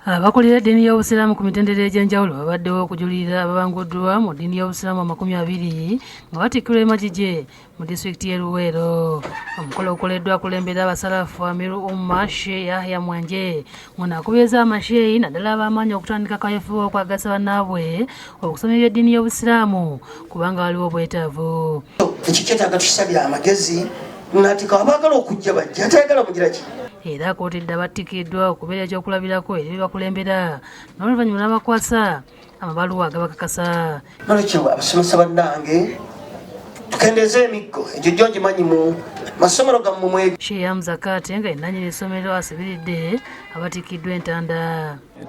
Abakulira eddiini y'Obusiraamu ku mitendera egy'enjawulo babaddewo okujulirira ababanguddwa mu ddiini y'Obusiraamu 20 nga batikkirwa e Magije mu disitulikiti y'e Luweero. Omukolo gukoleddwa akulembera abasalafu Amiru Umma Sheikh Yahya Mwanje ngono akubiriza amasheeyi naddala ab'amaanyi okutandika kaweefube okwagasa bannaabwe okusoma eby'eddiini y'Obusiraamu kubanga waliwo obwetaavu. Ekyo kyetaaga tusabye amagezi nati kabaagala okujja bajja atayagala kugira ki. Era akootedde abattikiddwa okubeera ekyokulabirako eri bakulembera n'oluvannyuma n'abakwasa amabaluwa agabakakasa. Nolwekyo abasomesa bannange tukendeeze emiggo egyo gyo ngimanyi mu masomero gammwe mwege. Sheikh Hamza Kate nga yenannyini essomero asibiridde abatikkiddwa entanda.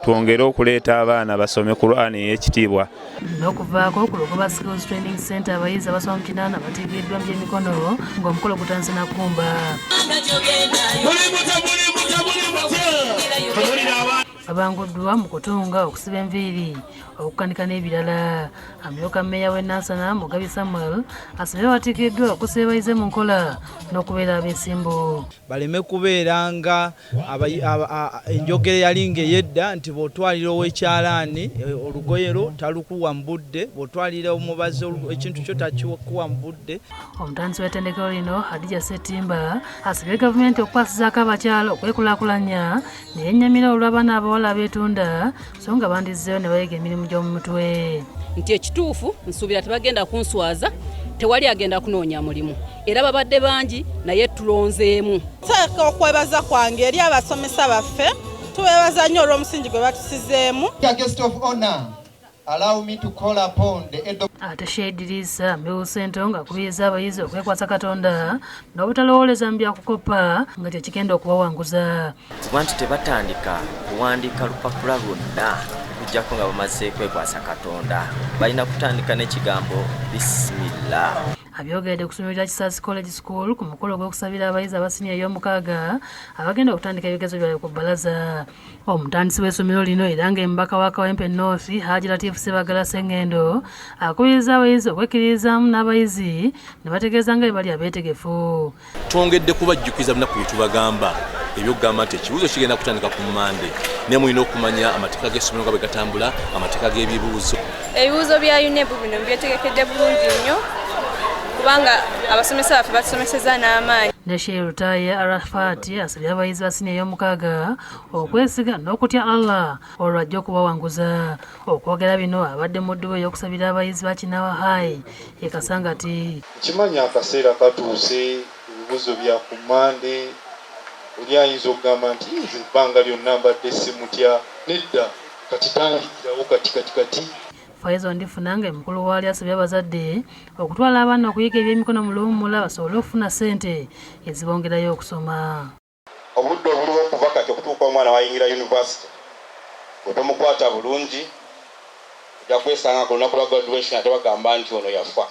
Twongere okuleeta abaana basome Qur'an ey'ekitiibwa. N'okuvaako ku Lugoba Skills Training Center abayizi abasoma mu 8 batikiddwa mu by'emikono ng'omukolo gutandise na Kumba. Babanguddwa mu kutunga, okusiba enviiri, okukanika n'ebirala. Amyuka mmeeya w'e Nansana Mugabi Samuel asabye abatikiddwa okusiba bayize mu nkola n'okubeera abeesimbu. Baleme kubeera nga enjogera yali ng'eyedda nti bw'otwalira ow'ekyalaani olugooyero talukuwa mu budde, bw'otwalira omubazi ekintu kyo takikuwa mu budde. Omutandisi w'ettendekero lino Hadija Ssettimba asabye gavumenti okukwasizaako abakyala okwekulaakulanya ne yennyamira olw'abaana abawala abeetunda so nga bandizzeeyo ne bayiga emirimu gy'omu mutwe. Nti ekituufu nsuubira tebagenda kunswaza, tewali agenda kunoonya mulimu era babadde bangi naye tulonzeemu. Nteeka okwebaza kwange eri abasomesa baffe, tubeebaza nnyo olw'omusingi gwe batusizeemu. Ate Sheikh Idrisa Mbewu Ssento ng'akubiriza abayizi okwekwasa Katonda n'obutalowooleza mu byakukoppa nga kye kigenda okubawanguza. Kuba nti tebatandika kuwandiika lupapula lwonna okuggyako nga bamaze kwekwasa Katonda, balina kutandika n'ekigambo bisimillah. Abyogedde ku ssomero lya Kisaasi College School ku mukolo gw'okusabira abayizi abasiniya ey'omukaaga abagenda okutandika ebigezo byabwe ku bbalaza. Omutandisi w'essomero lino era ng'emubaka wa Kawempe North Haji Latif Sebagala Sengendo akubiriza abayizi okwekkiririzaamu n'abayizi ne bategeeza nga bwe bali abeetegefu. Twongedde kubajjukiza bunaku bye tubagamba ebyokugamba nti ekibuuzo kigenda kutandika ku Mande ne mulina okumanya amateeka g'essomero nga bwe gatambula, amateeka g'ebibuuzo. Ebibuuzo bya UNEB bino byetegekedde bulungi nnyo kubanga abasomesa baffe batusomeseza n'amaanyi. Ne Sheikh Rutaya Arafat asabye abayizi basiniya ey'omukaaga okwesiga n'okutya Allah olwo ajja okubawanguza. Okwogera bino abadde mu ddubo ey'okusabira abayizi ba Kinawa High e Kasangati. Kimanyi akaseera katuuse, ebibuuzo bya ku Mande, oli ayinza okugamba nti ebbanga lyonna mbadde simutya. Nedda kati tandikirawo kati. Faizo Ndifuna ng'emukulu waali asabye abazadde okutwala abaana okuyiga eby'emikono mu luwummula basobole okufuna ssente ezibongerayo okusoma. Obudde obuliwo okuva kati okutuuka omwana wayingira yunivasite, bwe tomukwata bulungi ojja kwesanga ku lunaku lwa graduation ate bagamba nti ono yafa.